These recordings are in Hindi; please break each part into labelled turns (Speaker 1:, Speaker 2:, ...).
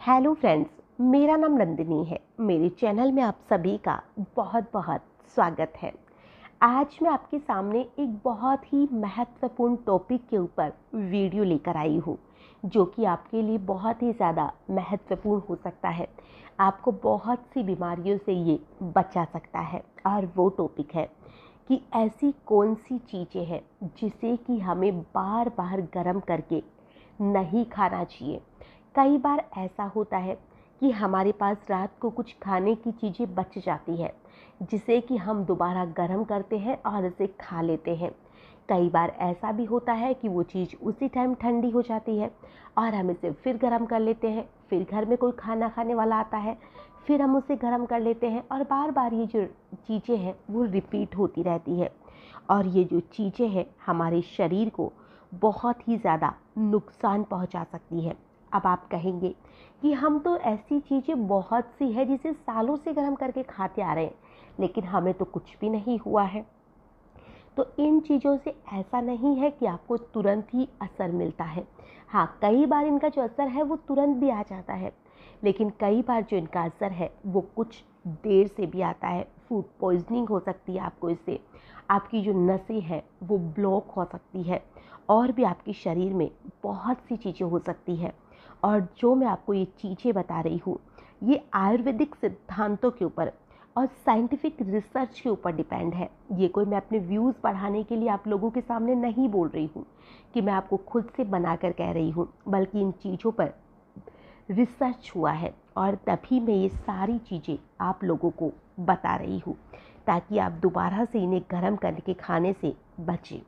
Speaker 1: हेलो फ्रेंड्स, मेरा नाम नंदिनी है। मेरे चैनल में आप सभी का बहुत बहुत स्वागत है। आज मैं आपके सामने एक बहुत ही महत्वपूर्ण टॉपिक के ऊपर वीडियो लेकर आई हूँ, जो कि आपके लिए बहुत ही ज़्यादा महत्वपूर्ण हो सकता है। आपको बहुत सी बीमारियों से ये बचा सकता है। और वो टॉपिक है कि ऐसी कौन सी चीज़ें हैं जिसे कि हमें बार बार गर्म करके नहीं खाना चाहिए। कई बार ऐसा होता है कि हमारे पास रात को कुछ खाने की चीज़ें बच जाती है, जिसे कि हम दोबारा गर्म करते हैं और इसे खा लेते हैं। कई बार ऐसा भी होता है कि वो चीज़ उसी टाइम ठंडी हो जाती है और हम इसे फिर गर्म कर लेते हैं। फिर घर में कोई खाना खाने वाला आता है, फिर हम उसे गर्म कर लेते हैं और बार बार ये जो चीज़ें हैं वो रिपीट होती रहती है। और ये जो चीज़ें हैं हमारे शरीर को बहुत ही ज़्यादा नुकसान पहुंचा सकती है। अब आप कहेंगे कि हम तो ऐसी चीज़ें बहुत सी है जिसे सालों से गर्म करके खाते आ रहे हैं, लेकिन हमें तो कुछ भी नहीं हुआ है। तो इन चीज़ों से ऐसा नहीं है कि आपको तुरंत ही असर मिलता है। हाँ, कई बार इनका जो असर है वो तुरंत भी आ जाता है, लेकिन कई बार जो इनका असर है वो कुछ देर से भी आता है। फूड पॉइजनिंग हो सकती है आपको इससे, आपकी जो नसें हैं वो ब्लॉक हो सकती है, और भी आपके शरीर में बहुत सी चीज़ें हो सकती है। और जो मैं आपको ये चीज़ें बता रही हूँ, ये आयुर्वेदिक सिद्धांतों के ऊपर और साइंटिफिक रिसर्च के ऊपर डिपेंड है। ये कोई मैं अपने व्यूज़ बढ़ाने के लिए आप लोगों के सामने नहीं बोल रही हूँ कि मैं आपको खुद से बनाकर कह रही हूँ, बल्कि इन चीज़ों पर रिसर्च हुआ है और तभी मैं ये सारी चीज़ें आप लोगों को बता रही हूँ, ताकि आप दोबारा से इन्हें गर्म करके खाने से बचें।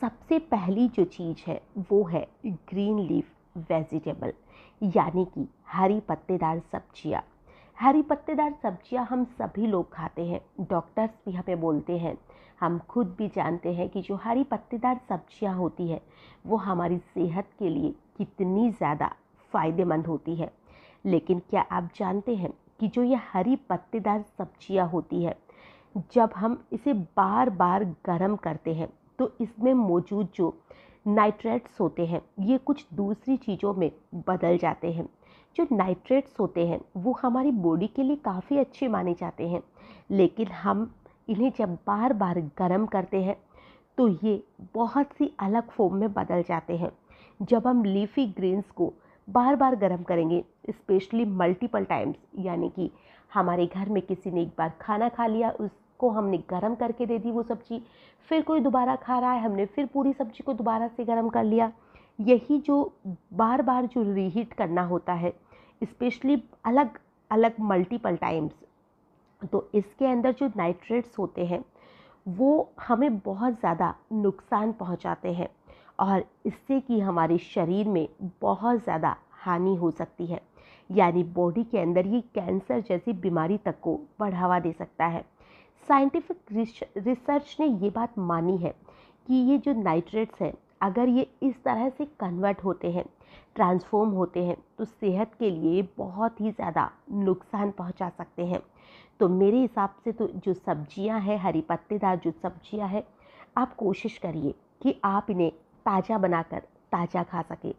Speaker 1: सबसे पहली जो चीज़ है वो है ग्रीन लीफ वेजिटेबल, यानी कि हरी पत्तेदार सब्जियाँ। हरी पत्तेदार सब्जियाँ हम सभी लोग खाते हैं, डॉक्टर्स भी हमें बोलते हैं, हम खुद भी जानते हैं कि जो हरी पत्तेदार सब्जियाँ होती है वो हमारी सेहत के लिए कितनी ज़्यादा फ़ायदेमंद होती है। लेकिन क्या आप जानते हैं कि जो ये हरी पत्तेदार सब्जियाँ होती है, जब हम इसे बार बार गर्म करते हैं तो इसमें मौजूद जो नाइट्रेट्स होते हैं ये कुछ दूसरी चीज़ों में बदल जाते हैं। जो नाइट्रेट्स होते हैं वो हमारी बॉडी के लिए काफ़ी अच्छे माने जाते हैं, लेकिन हम इन्हें जब बार बार गर्म करते हैं तो ये बहुत सी अलग फॉर्म में बदल जाते हैं। जब हम लीफी ग्रीन्स को बार बार गर्म करेंगे, स्पेशली मल्टीपल टाइम्स, यानी कि हमारे घर में किसी ने एक बार खाना खा लिया, उसको हमने गर्म करके दे दी वो सब्ज़ी, फिर कोई दोबारा खा रहा है, हमने फिर पूरी सब्ज़ी को दोबारा से गर्म कर लिया। यही जो बार बार जो रीहीट करना होता है, स्पेशली अलग अलग मल्टीपल टाइम्स, तो इसके अंदर जो नाइट्रेट्स होते हैं वो हमें बहुत ज़्यादा नुकसान पहुंचाते हैं और इससे कि हमारे शरीर में बहुत ज़्यादा हानि हो सकती है। यानी बॉडी के अंदर ये कैंसर जैसी बीमारी तक को बढ़ावा दे सकता है। साइंटिफिक रिसर्च ने ये बात मानी है कि ये जो नाइट्रेट्स हैं, अगर ये इस तरह से कन्वर्ट होते हैं, ट्रांसफॉर्म होते हैं, तो सेहत के लिए बहुत ही ज़्यादा नुकसान पहुंचा सकते हैं। तो मेरे हिसाब से तो जो सब्जियां हैं, हरी पत्तेदार जो सब्जियां हैं, आप कोशिश करिए कि आप इन्हें ताज़ा बनाकर ताज़ा खा सकें।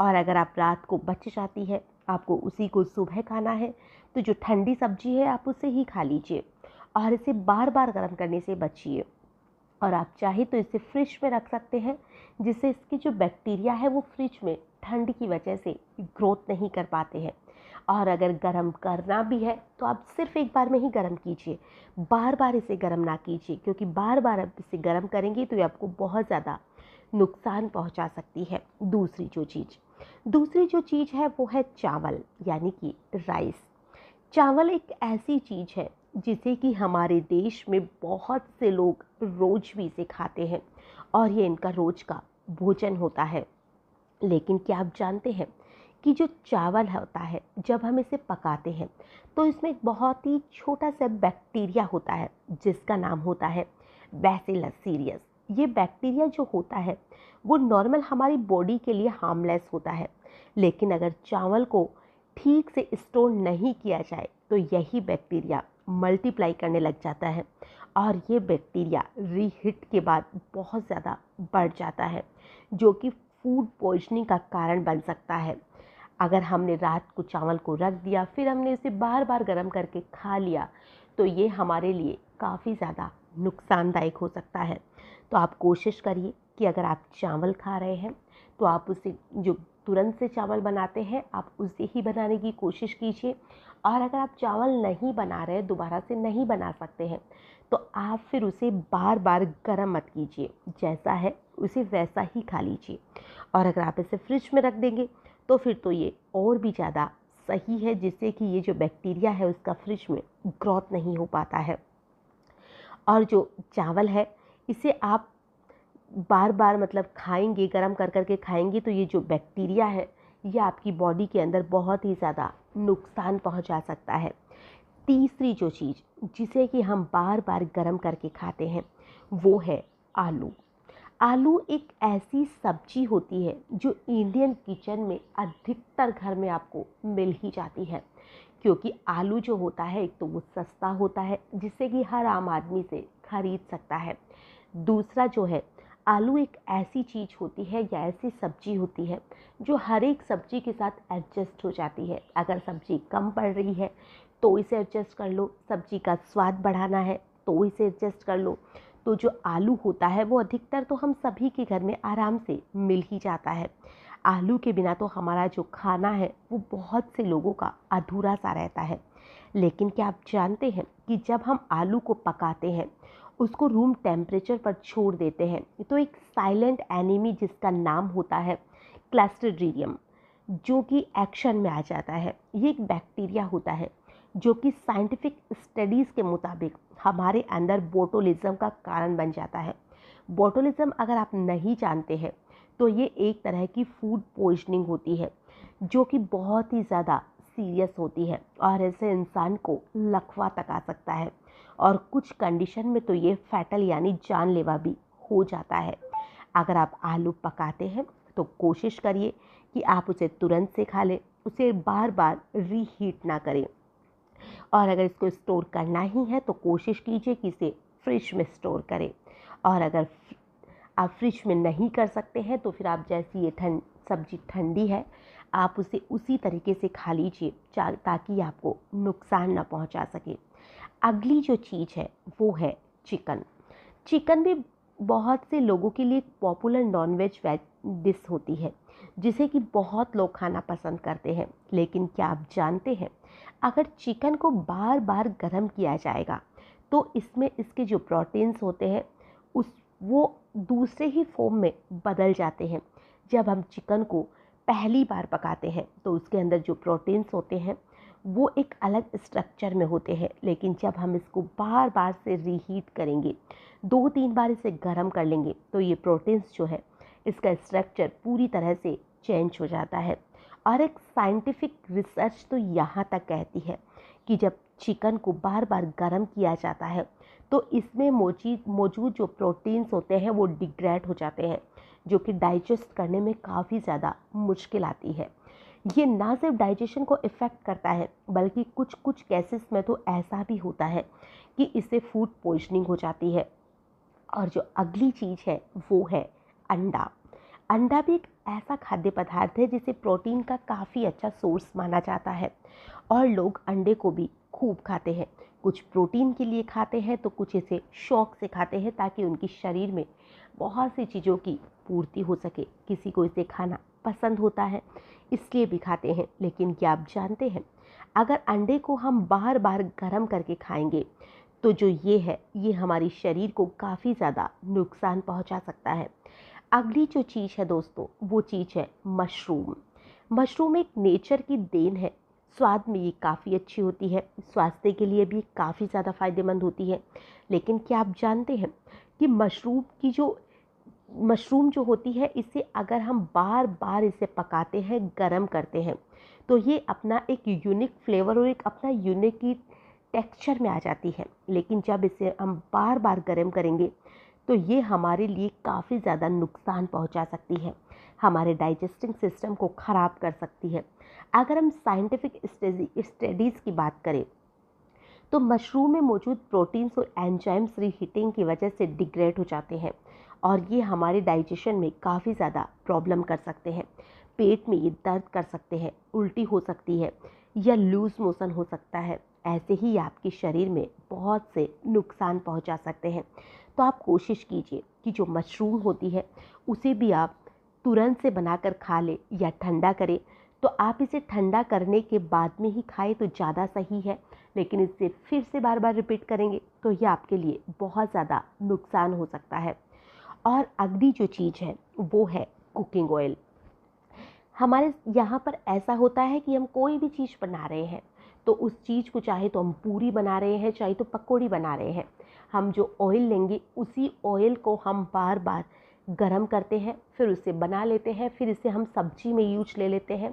Speaker 1: और अगर आप रात को बच जाती है, आपको उसी को सुबह खाना है, तो जो ठंडी सब्जी है आप उसे ही खा लीजिए और इसे बार बार गर्म करने से बचिए। और आप चाहे तो इसे फ्रिज में रख सकते हैं, जिससे इसकी जो बैक्टीरिया है वो फ्रिज में ठंड की वजह से ग्रोथ नहीं कर पाते हैं। और अगर गर्म करना भी है तो आप सिर्फ एक बार में ही गर्म कीजिए, बार बार इसे गर्म ना कीजिए, क्योंकि बार बार आप इसे गर्म करेंगे तो ये आपको बहुत ज़्यादा नुकसान पहुंचा सकती है। दूसरी जो चीज़ है वो है चावल, यानी कि राइस। चावल एक ऐसी चीज़ है जिसे कि हमारे देश में बहुत से लोग रोज भी इसे खाते हैं और ये इनका रोज का भोजन होता है। लेकिन क्या आप जानते हैं कि जो चावल होता है, जब हम इसे पकाते हैं तो इसमें एक बहुत ही छोटा सा बैक्टीरिया होता है जिसका नाम होता है बैसिलस सीरियस। ये बैक्टीरिया जो होता है वो नॉर्मल हमारी बॉडी के लिए हार्मलेस होता है, लेकिन अगर चावल को ठीक से स्टोर नहीं किया जाए तो यही बैक्टीरिया मल्टीप्लाई करने लग जाता है और ये बैक्टीरिया रीहीट के बाद बहुत ज़्यादा बढ़ जाता है, जो कि फूड पॉइजनिंग का कारण बन सकता है। अगर हमने रात को चावल को रख दिया फिर हमने इसे बार बार गर्म करके खा लिया तो ये हमारे लिए काफ़ी ज़्यादा नुकसानदायक हो सकता है। तो आप कोशिश करिए कि अगर आप चावल खा रहे हैं तो आप उसे जो तुरंत से चावल बनाते हैं आप उसे ही बनाने की कोशिश कीजिए। और अगर आप चावल नहीं बना रहे, दोबारा से नहीं बना सकते हैं, तो आप फिर उसे बार बार गर्म मत कीजिए, जैसा है उसे वैसा ही खा लीजिए। और अगर आप इसे फ्रिज में रख देंगे तो फिर तो ये और भी ज़्यादा सही है, जिससे कि ये जो बैक्टीरिया है उसका फ्रिज में ग्रोथ नहीं हो पाता है। और जो चावल है इसे आप बार बार मतलब खाएंगे, गर्म कर कर के खाएंगे, तो ये जो बैक्टीरिया है ये आपकी बॉडी के अंदर बहुत ही ज़्यादा नुकसान पहुंचा सकता है। तीसरी जो चीज़ जिसे कि हम बार बार गर्म करके खाते हैं वो है आलू। आलू एक ऐसी सब्जी होती है जो इंडियन किचन में अधिकतर घर में आपको मिल ही जाती है, क्योंकि आलू जो होता है एक तो वो सस्ता होता है जिससे कि हर आम आदमी से खरीद सकता है। दूसरा जो है, आलू एक ऐसी चीज़ होती है या ऐसी सब्जी होती है जो हर एक सब्जी के साथ एडजस्ट हो जाती है। अगर सब्जी कम पड़ रही है तो इसे एडजस्ट कर लो, सब्जी का स्वाद बढ़ाना है तो इसे एडजस्ट कर लो। तो जो आलू होता है वो अधिकतर तो हम सभी के घर में आराम से मिल ही जाता है। आलू के बिना तो हमारा जो खाना है वो बहुत से लोगों का अधूरा सा रहता है। लेकिन क्या आप जानते हैं कि जब हम आलू को पकाते हैं, उसको रूम टेम्परेचर पर छोड़ देते हैं, तो एक साइलेंट एनिमी जिसका नाम होता है क्लस्ट्रीडियम, जो कि एक्शन में आ जाता है। ये एक बैक्टीरिया होता है जो कि साइंटिफिक स्टडीज़ के मुताबिक हमारे अंदर बोटुलिज्म का कारण बन जाता है। बोटुलिज्म अगर आप नहीं जानते हैं तो ये एक तरह की फूड पॉइजनिंग होती है जो कि बहुत ही ज़्यादा सीरियस होती है और ऐसे इंसान को लकवा तक आ सकता है और कुछ कंडीशन में तो ये फैटल यानी जानलेवा भी हो जाता है। अगर आप आलू पकाते हैं तो कोशिश करिए कि आप उसे तुरंत से खा लें, उसे बार बार रीहीट ना करें। और अगर इसको स्टोर करना ही है तो कोशिश कीजिए कि इसे फ्रिज में स्टोर करें। और अगर आप फ्रिज में नहीं कर सकते हैं तो फिर आप जैसी ये सब्जी ठंडी है आप उसे उसी तरीके से खा लीजिए ताकि आपको नुकसान ना पहुंचा सके। अगली जो चीज़ है वो है चिकन। चिकन भी बहुत से लोगों के लिए एक पॉपुलर नॉनवेज वेज डिश होती है जिसे कि बहुत लोग खाना पसंद करते हैं। लेकिन क्या आप जानते हैं, अगर चिकन को बार बार गर्म किया जाएगा तो इसमें इसके जो प्रोटीन्स होते हैं वो दूसरे ही फॉर्म में बदल जाते हैं। जब हम चिकन को पहली बार पकाते हैं तो उसके अंदर जो प्रोटीन्स होते हैं वो एक अलग स्ट्रक्चर में होते हैं, लेकिन जब हम इसको बार बार से रीहीट करेंगे, 2-3 बार इसे गर्म कर लेंगे, तो ये प्रोटीन्स जो है इसका स्ट्रक्चर पूरी तरह से चेंज हो जाता है। और एक साइंटिफिक रिसर्च तो यहाँ तक कहती है कि जब चिकन को बार बार गर्म किया जाता है तो इसमें मौजूद जो प्रोटीन्स होते हैं वो डिग्रेड हो जाते हैं, जो कि डाइजेस्ट करने में काफ़ी ज़्यादा मुश्किल आती है। ये ना सिर्फ डाइजेशन को इफ़ेक्ट करता है बल्कि कुछ कुछ केसेस में तो ऐसा भी होता है कि इससे फूड पॉइजनिंग हो जाती है। और जो अगली चीज़ है वो है अंडा। अंडा भी एक ऐसा खाद्य पदार्थ है जिसे प्रोटीन का काफ़ी अच्छा सोर्स माना जाता है और लोग अंडे को भी खूब खाते हैं। कुछ प्रोटीन के लिए खाते हैं तो कुछ इसे शौक से खाते हैं ताकि उनकी शरीर में बहुत सी चीज़ों की पूर्ति हो सके। किसी को इसे खाना पसंद होता है इसलिए भी खाते हैं। लेकिन क्या आप जानते हैं, अगर अंडे को हम बार बार गर्म करके खाएंगे तो जो ये हमारी शरीर को काफ़ी ज़्यादा नुकसान पहुंचा सकता है। अगली जो चीज़ है दोस्तों वो चीज़ है मशरूम। मशरूम एक नेचर की देन है। स्वाद में ये काफ़ी अच्छी होती है, स्वास्थ्य के लिए भी काफ़ी ज़्यादा फायदेमंद होती है। लेकिन क्या आप जानते हैं कि मशरूम जो होती है इसे अगर हम बार बार इसे पकाते हैं, गरम करते हैं, तो ये अपना एक यूनिक फ्लेवर और एक अपना यूनिक ही टेक्सचर में आ जाती है। लेकिन जब इसे हम बार बार गरम करेंगे तो ये हमारे लिए काफ़ी ज़्यादा नुकसान पहुंचा सकती है, हमारे डाइजेस्टिंग सिस्टम को ख़राब कर सकती है। अगर हम साइंटिफिक स्टडीज़ की बात करें तो मशरूम में मौजूद प्रोटीन्स और एंजाइम्स रीहीटिंग की वजह से डिग्रेड हो जाते हैं और ये हमारे डाइजेशन में काफ़ी ज़्यादा प्रॉब्लम कर सकते हैं। पेट में ये दर्द कर सकते हैं, उल्टी हो सकती है या लूज़ मोशन हो सकता है। ऐसे ही आपके शरीर में बहुत से नुकसान पहुंचा सकते हैं। तो आप कोशिश कीजिए कि जो मशरूम होती है उसे भी आप तुरंत से बनाकर खा लें या ठंडा करें। तो आप इसे ठंडा करने के बाद में ही खाएं तो ज़्यादा सही है, लेकिन इसे फिर से बार बार रिपीट करेंगे तो ये आपके लिए बहुत ज़्यादा नुकसान हो सकता है। और अगली जो चीज़ है वो है कुकिंग ऑयल। हमारे यहाँ पर ऐसा होता है कि हम कोई भी चीज़ बना रहे हैं तो उस चीज़ को, चाहे तो हम पूरी बना रहे हैं चाहे तो पकौड़ी बना रहे हैं, हम जो ऑयल लेंगे उसी ऑयल को हम बार बार गरम करते हैं, फिर उसे बना लेते हैं, फिर इसे हम सब्जी में यूज ले लेते हैं,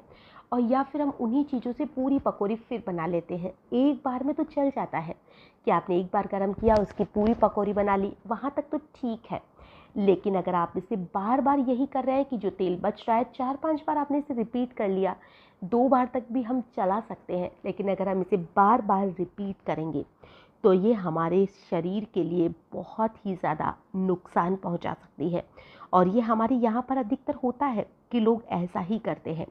Speaker 1: और या फिर हम उन्हीं चीज़ों से पूरी पकौड़ी फिर बना लेते हैं। एक बार में तो चल जाता है कि आपने एक बार गरम किया, उसकी पूरी पकौड़ी बना ली, वहाँ तक तो ठीक है। लेकिन अगर आप इसे बार बार यही कर रहे हैं कि जो तेल बच रहा है 4-5 बार आपने इसे रिपीट कर लिया, 2 बार तक भी हम चला सकते हैं, लेकिन अगर हम इसे बार बार रिपीट करेंगे तो ये हमारे शरीर के लिए बहुत ही ज़्यादा नुकसान पहुंचा सकती है। और ये हमारे यहाँ पर अधिकतर होता है कि लोग ऐसा ही करते हैं।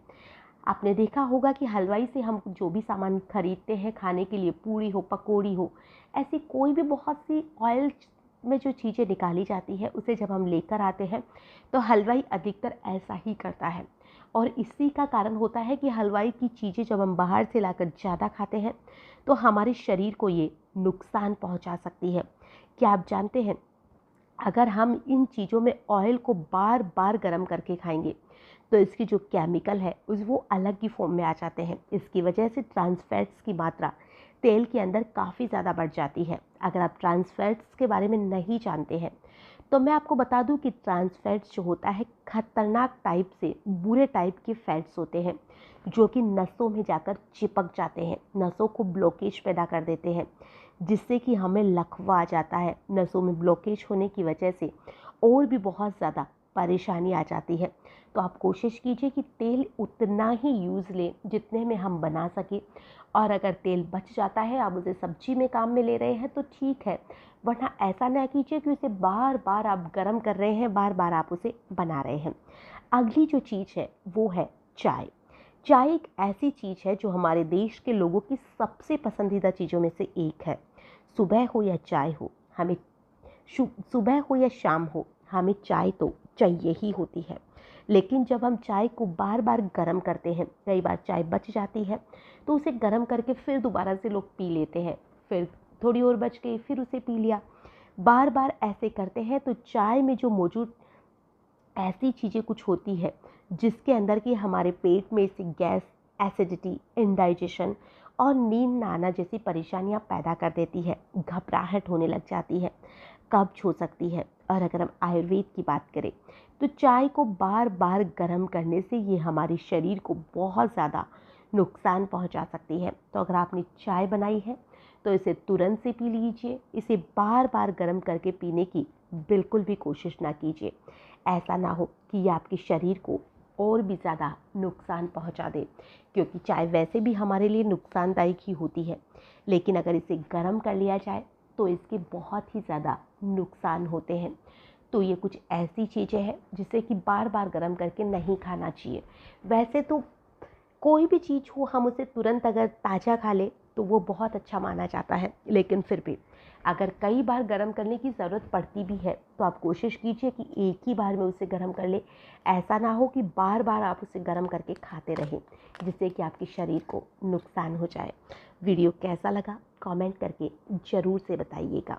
Speaker 1: आपने देखा होगा कि हलवाई से हम जो भी सामान खरीदते हैं खाने के लिए, पूरी हो पकौड़ी हो, ऐसी कोई भी बहुत सी ऑयल में जो चीज़ें निकाली जाती है उसे जब हम लेकर आते हैं तो हलवाई अधिकतर ऐसा ही करता है। और इसी का कारण होता है कि हलवाई की चीज़ें जब हम बाहर से लाकर ज़्यादा खाते हैं तो हमारे शरीर को ये नुकसान पहुंचा सकती है। क्या आप जानते हैं, अगर हम इन चीज़ों में ऑयल को बार बार गर्म करके खाएंगे तो इसकी जो केमिकल है वो अलग ही फॉर्म में आ जाते हैं। इसकी वजह से ट्रांस फैट्स की मात्रा तेल के अंदर काफ़ी ज़्यादा बढ़ जाती है। अगर आप ट्रांस फैट्स के बारे में नहीं जानते हैं तो मैं आपको बता दूं कि ट्रांस फैट्स जो होता है खतरनाक टाइप से बुरे टाइप के फैट्स होते हैं जो कि नसों में जाकर चिपक जाते हैं, नसों को ब्लॉकेज पैदा कर देते हैं, जिससे कि हमें लकवा आ जाता है। नसों में ब्लॉकेज होने की वजह से और भी बहुत ज़्यादा परेशानी आ जाती है। तो आप कोशिश कीजिए कि तेल उतना ही यूज़ लें जितने में हम बना सकें, और अगर तेल बच जाता है आप उसे सब्जी में काम में ले रहे हैं तो ठीक है, वरना ऐसा ना कीजिए कि उसे बार बार आप गर्म कर रहे हैं, बार बार आप उसे बना रहे हैं। अगली जो चीज़ है वो है चाय। चाय एक ऐसी चीज़ है जो हमारे देश के लोगों की सबसे पसंदीदा चीज़ों में से एक है। सुबह हो या चाय हो, हमें सुबह हो या शाम हो, हमें चाय तो चाहिए ही होती है। लेकिन जब हम चाय को बार बार गर्म करते हैं, कई बार चाय बच जाती है तो उसे गर्म करके फिर दोबारा से लोग पी लेते हैं, फिर थोड़ी और बच गई फिर उसे पी लिया। बार बार ऐसे करते हैं तो चाय में जो मौजूद ऐसी चीज़ें कुछ होती है जिसके अंदर की हमारे पेट में से गैस, एसिडिटी, इंडाइजेशन और नींद ना आना जैसी परेशानियां पैदा कर देती है। घबराहट होने लग जाती है, कब्ज हो सकती है। और अगर हम आयुर्वेद की बात करें तो चाय को बार बार गर्म करने से ये हमारे शरीर को बहुत ज़्यादा नुकसान पहुंचा सकती है। तो अगर आपने चाय बनाई है तो इसे तुरंत से पी लीजिए, इसे बार बार गर्म करके पीने की बिल्कुल भी कोशिश ना कीजिए। ऐसा ना हो कि ये आपके शरीर को और भी ज़्यादा नुकसान पहुंचा दे, क्योंकि चाय वैसे भी हमारे लिए नुकसानदायक ही होती है, लेकिन अगर इसे गर्म कर लिया जाए तो इसके बहुत ही ज़्यादा नुकसान होते हैं। तो ये कुछ ऐसी चीज़ें हैं जिसे कि बार बार गर्म करके नहीं खाना चाहिए। वैसे तो कोई भी चीज़ हो हम उसे तुरंत अगर ताज़ा खा ले तो वो बहुत अच्छा माना जाता है, लेकिन फिर भी अगर कई बार गर्म करने की ज़रूरत पड़ती भी है तो आप कोशिश कीजिए कि एक ही बार में उसे गर्म कर ले। ऐसा ना हो कि बार बार आप उसे गर्म करके खाते रहें, जिससे कि आपके शरीर को नुकसान हो जाए। वीडियो कैसा लगा कमेंट करके ज़रूर से बताइएगा।